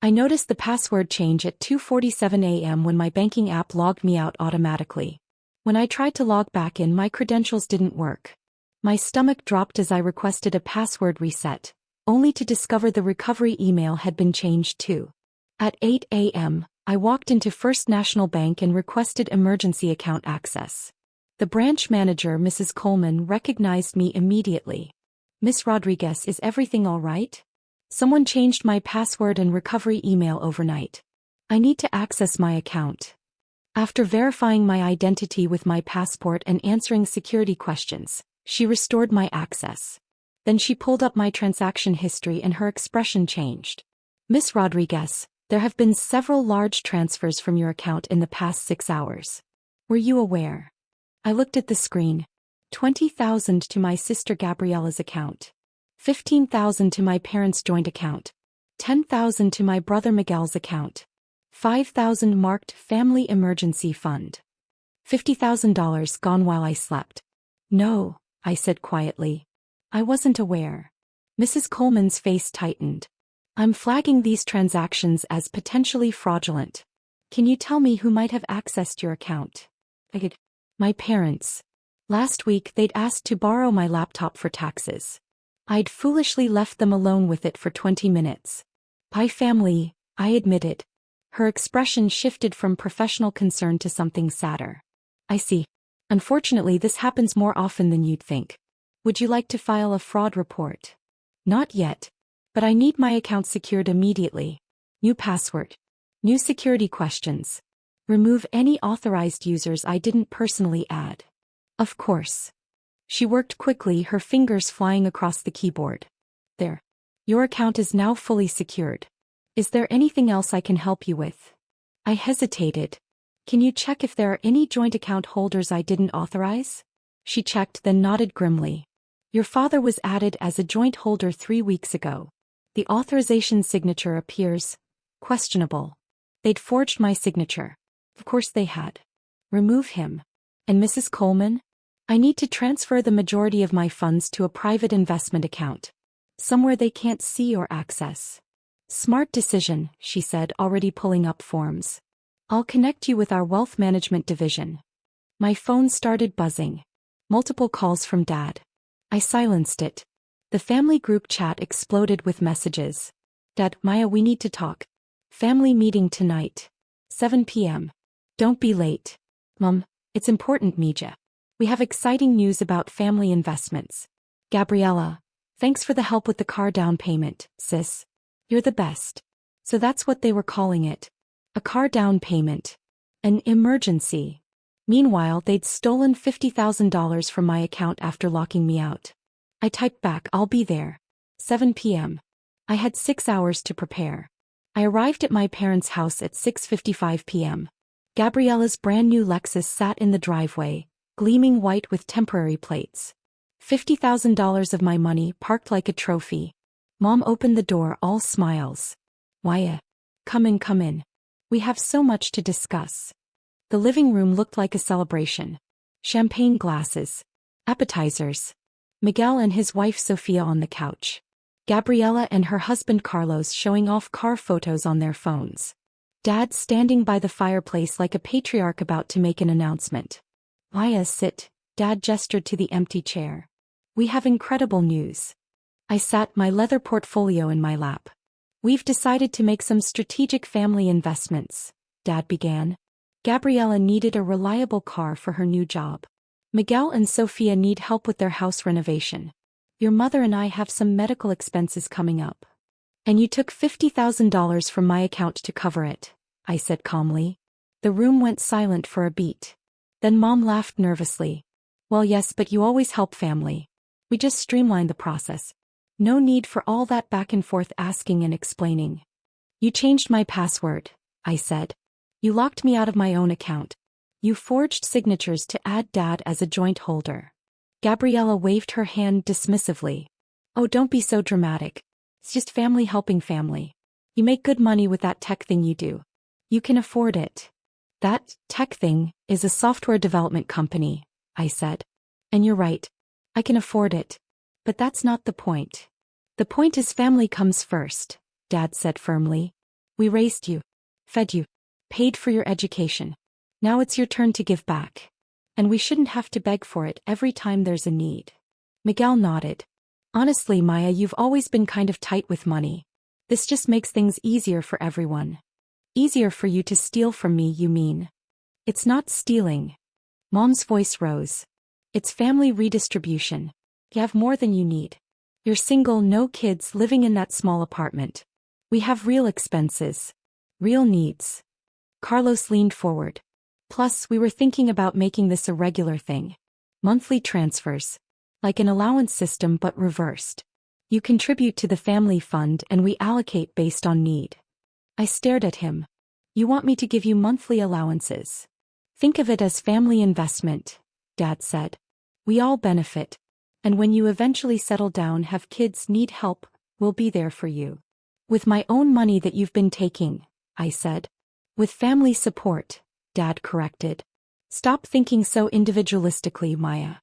I noticed the password change at 2:47 a.m. when my banking app logged me out automatically. When I tried to log back in, my credentials didn't work. My stomach dropped as I requested a password reset, only to discover the recovery email had been changed too. At 8 a.m., I walked into First National Bank and requested emergency account access. The branch manager, Mrs. Coleman, recognized me immediately. "Miss Rodriguez, is everything all right? Someone changed my password and recovery email overnight. I need to access my account." After verifying my identity with my passport and answering security questions, she restored my access. Then she pulled up my transaction history and her expression changed. "Miss Rodriguez, there have been several large transfers from your account in the past 6 hours. Were you aware?" I looked at the screen. 20,000 to my sister Gabriella's account. 15,000 to my parents' joint account. 10,000 to my brother Miguel's account. 5,000 marked Family Emergency Fund. $50,000 gone while I slept. "No," I said quietly. "I wasn't aware." Mrs. Coleman's face tightened. "I'm flagging these transactions as potentially fraudulent. Can you tell me who might have accessed your account?" "My parents. Last week they'd asked to borrow my laptop for taxes. I'd foolishly left them alone with it for 20 minutes. "By family," I admitted. Her expression shifted from professional concern to something sadder. "I see. Unfortunately, this happens more often than you'd think. Would you like to file a fraud report?" "Not yet. But I need my account secured immediately. New password. New security questions. Remove any authorized users I didn't personally add." "Of course." She worked quickly, her fingers flying across the keyboard. "There. Your account is now fully secured. Is there anything else I can help you with?" I hesitated. "Can you check if there are any joint account holders I didn't authorize?" She checked, then nodded grimly. "Your father was added as a joint holder 3 weeks ago. The authorization signature appears questionable. They'd forged my signature." "Of course they had. Remove him." "And Mrs. Coleman? I need to transfer the majority of my funds to a private investment account. Somewhere they can't see or access." "Smart decision," she said, already pulling up forms. "I'll connect you with our wealth management division." My phone started buzzing. Multiple calls from Dad. I silenced it. The family group chat exploded with messages. "Dad, Maya, we need to talk. Family meeting tonight. 7 p.m. Don't be late." "Mom, it's important, Mija. We have exciting news about family investments." "Gabriella, thanks for the help with the car down payment, sis. You're the best." So that's what they were calling it. A car down payment. An emergency. Meanwhile, they'd stolen $50,000 from my account after locking me out. I typed back, "I'll be there. 7 p.m. I had 6 hours to prepare. I arrived at my parents' house at 6:55 p.m. Gabriella's brand new Lexus sat in the driveway, gleaming white with temporary plates. $50,000 of my money parked like a trophy. Mom opened the door, all smiles. "Maya, come in, come in. We have so much to discuss." The living room looked like a celebration. Champagne glasses. Appetizers. Miguel and his wife Sofia on the couch. Gabriella and her husband Carlos showing off car photos on their phones. Dad standing by the fireplace like a patriarch about to make an announcement. "Maya, sit." Dad gestured to the empty chair. "We have incredible news." I sat, my leather portfolio in my lap. "We've decided to make some strategic family investments," Dad began. Gabriella needed a reliable car for her new job. Miguel and Sofia need help with their house renovation. Your mother and I have some medical expenses coming up. And you took $50,000 from my account to cover it, I said calmly. The room went silent for a beat. Then Mom laughed nervously. Well, yes, but you always help family. We just streamlined the process. No need for all that back and forth asking and explaining. You changed my password, I said. You locked me out of my own account. You forged signatures to add Dad as a joint holder. Gabriella waved her hand dismissively. Oh, don't be so dramatic. It's just family helping family. You make good money with that tech thing you do. You can afford it. That tech thing is a software development company, I said. And you're right. I can afford it. But that's not the point. The point is family comes first, Dad said firmly. We raised you, fed you, paid for your education. Now it's your turn to give back. And we shouldn't have to beg for it every time there's a need. Miguel nodded. Honestly, Maya, you've always been kind of tight with money. This just makes things easier for everyone. Easier for you to steal from me, you mean? It's not stealing. Mom's voice rose. It's family redistribution. You have more than you need. You're single, no kids, living in that small apartment. We have real expenses. Real needs. Carlos leaned forward. Plus, we were thinking about making this a regular thing. Monthly transfers. Like an allowance system but reversed. You contribute to the family fund and we allocate based on need. I stared at him. You want me to give you monthly allowances? Think of it as family investment, Dad said. We all benefit. And when you eventually settle down, have kids, need help, we'll be there for you. With my own money that you've been taking, I said. With family support, Dad corrected. Stop thinking so individualistically, Maya.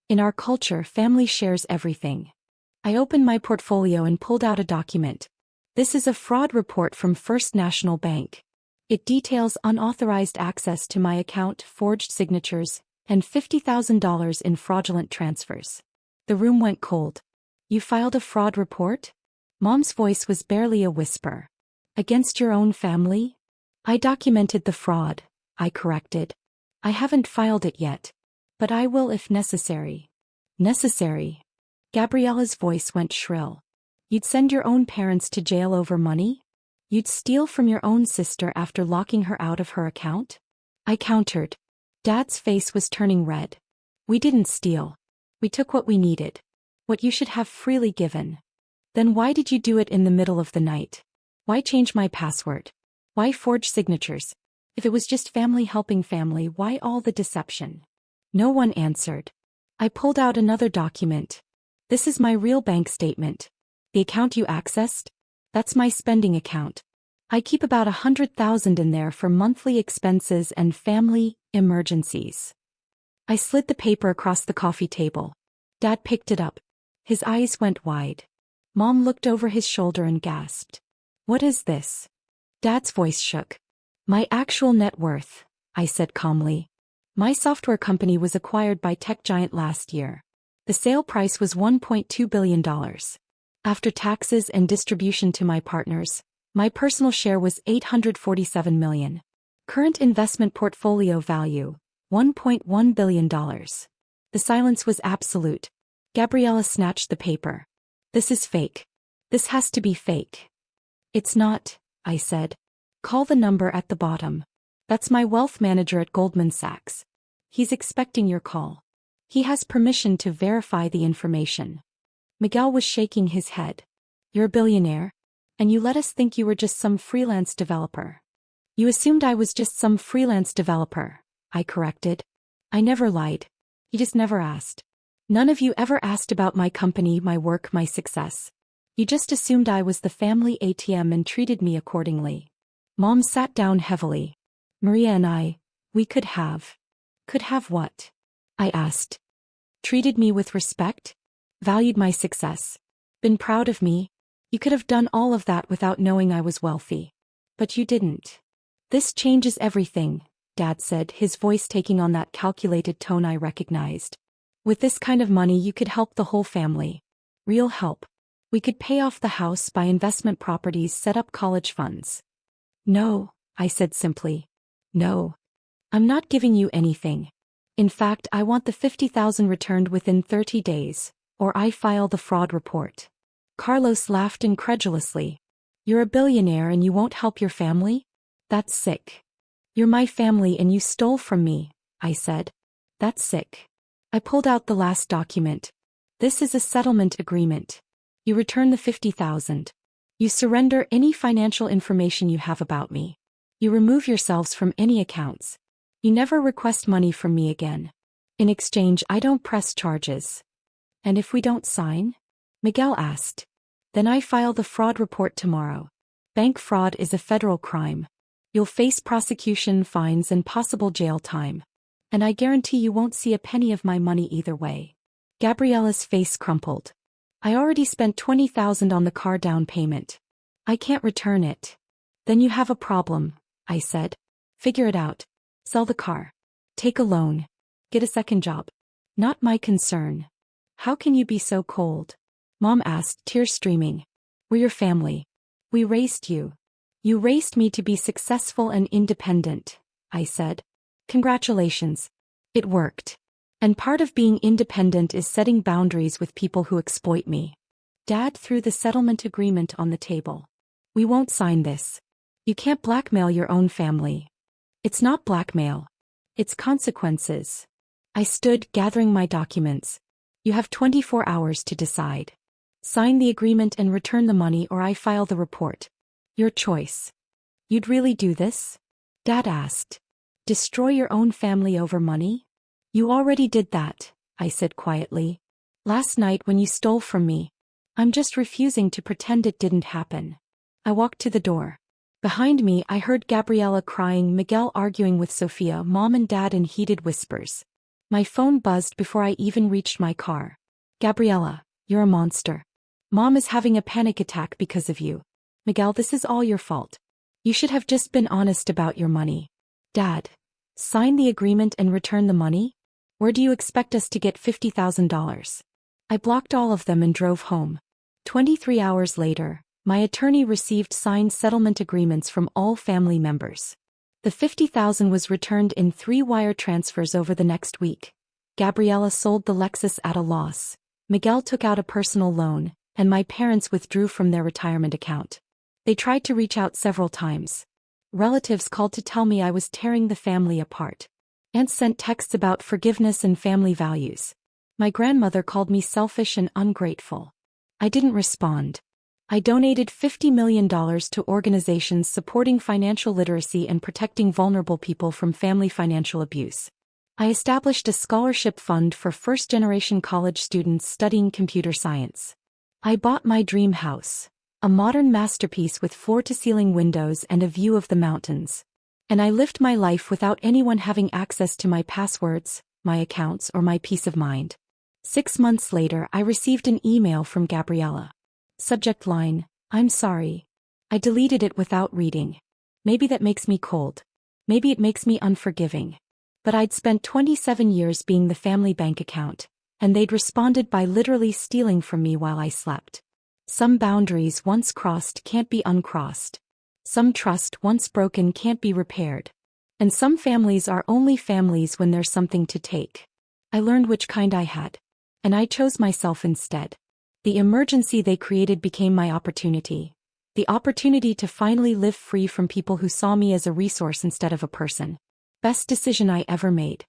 In our culture, family shares everything. I opened my portfolio and pulled out a document. This is a fraud report from First National Bank. It details unauthorized access to my account, forged signatures, and $50,000 in fraudulent transfers. The room went cold. You filed a fraud report? Mom's voice was barely a whisper. Against your own family? I documented the fraud, I corrected. I haven't filed it yet. But I will if necessary. Necessary? Gabriella's voice went shrill. You'd send your own parents to jail over money? You'd steal from your own sister after locking her out of her account? I countered. Dad's face was turning red. We didn't steal. We took what we needed. What you should have freely given. Then why did you do it in the middle of the night? Why change my password? Why forge signatures? If it was just family helping family, why all the deception? No one answered. I pulled out another document. This is my real bank statement. The account you accessed? That's my spending account. I keep about $100,000 in there for monthly expenses and family emergencies. I slid the paper across the coffee table. Dad picked it up. His eyes went wide. Mom looked over his shoulder and gasped. What is this? Dad's voice shook. My actual net worth, I said calmly. My software company was acquired by tech giant last year. The sale price was $1.2 billion. After taxes and distribution to my partners, my personal share was $847 million. Current investment portfolio value, $1.1 billion. The silence was absolute. Gabriella snatched the paper. This is fake. This has to be fake. It's not, I said. Call the number at the bottom. That's my wealth manager at Goldman Sachs. He's expecting your call. He has permission to verify the information. Miguel was shaking his head. You're a billionaire, and you let us think you were just some freelance developer. You assumed I was just some freelance developer, I corrected. I never lied. You just never asked. None of you ever asked about my company, my work, my success. You just assumed I was the family ATM and treated me accordingly. Mom sat down heavily. Maria and I, we could have. Could have what? I asked. Treated me with respect? Valued my success? Been proud of me? You could have done all of that without knowing I was wealthy. But you didn't. This changes everything, Dad said, his voice taking on that calculated tone I recognized. With this kind of money you could help the whole family. Real help. We could pay off the house, buy investment properties, set up college funds. No, I said simply. No. I'm not giving you anything. In fact, I want the $50,000 returned within 30 days, or I file the fraud report. Carlos laughed incredulously. You're a billionaire and you won't help your family? That's sick. You're my family and you stole from me, I said. That's sick. I pulled out the last document. This is a settlement agreement. You return the $50,000. You surrender any financial information you have about me. You remove yourselves from any accounts. You never request money from me again. In exchange, I don't press charges. And if we don't sign? Miguel asked. Then I file the fraud report tomorrow. Bank fraud is a federal crime. You'll face prosecution, fines, and possible jail time. And I guarantee you won't see a penny of my money either way. Gabriella's face crumpled. I already spent $20,000 on the car down payment. I can't return it. Then you have a problem, I said. Figure it out. Sell the car. Take a loan. Get a second job. Not my concern. How can you be so cold? Mom asked, tears streaming. We're your family. We raised you. You raised me to be successful and independent, I said. Congratulations. It worked. And part of being independent is setting boundaries with people who exploit me. Dad threw the settlement agreement on the table. We won't sign this. You can't blackmail your own family. It's not blackmail. It's consequences. I stood, gathering my documents. You have 24 hours to decide. Sign the agreement and return the money, or I file the report. Your choice. You'd really do this? Dad asked. Destroy your own family over money? You already did that, I said quietly. Last night when you stole from me. I'm just refusing to pretend it didn't happen. I walked to the door. Behind me I heard Gabriella crying, Miguel arguing with Sophia, Mom and Dad in heated whispers. My phone buzzed before I even reached my car. Gabriella, you're a monster. Mom is having a panic attack because of you. Miguel, this is all your fault. You should have just been honest about your money. Dad, sign the agreement and return the money? Where do you expect us to get $50,000? I blocked all of them and drove home. 23 hours later, my attorney received signed settlement agreements from all family members. The $50,000 was returned in 3 wire transfers over the next week. Gabriella sold the Lexus at a loss. Miguel took out a personal loan, and my parents withdrew from their retirement account. They tried to reach out several times. Relatives called to tell me I was tearing the family apart. Aunts sent texts about forgiveness and family values. My grandmother called me selfish and ungrateful. I didn't respond. I donated $50 million to organizations supporting financial literacy and protecting vulnerable people from family financial abuse. I established a scholarship fund for first-generation college students studying computer science. I bought my dream house, a modern masterpiece with floor-to-ceiling windows and a view of the mountains. And I lived my life without anyone having access to my passwords, my accounts, or my peace of mind. 6 months later, I received an email from Gabriella. Subject line, I'm sorry. I deleted it without reading. Maybe that makes me cold. Maybe it makes me unforgiving. But I'd spent 27 years being the family bank account, and they'd responded by literally stealing from me while I slept. Some boundaries once crossed can't be uncrossed. Some trust once broken can't be repaired. And some families are only families when there's something to take. I learned which kind I had. And I chose myself instead. The emergency they created became my opportunity. The opportunity to finally live free from people who saw me as a resource instead of a person. Best decision I ever made.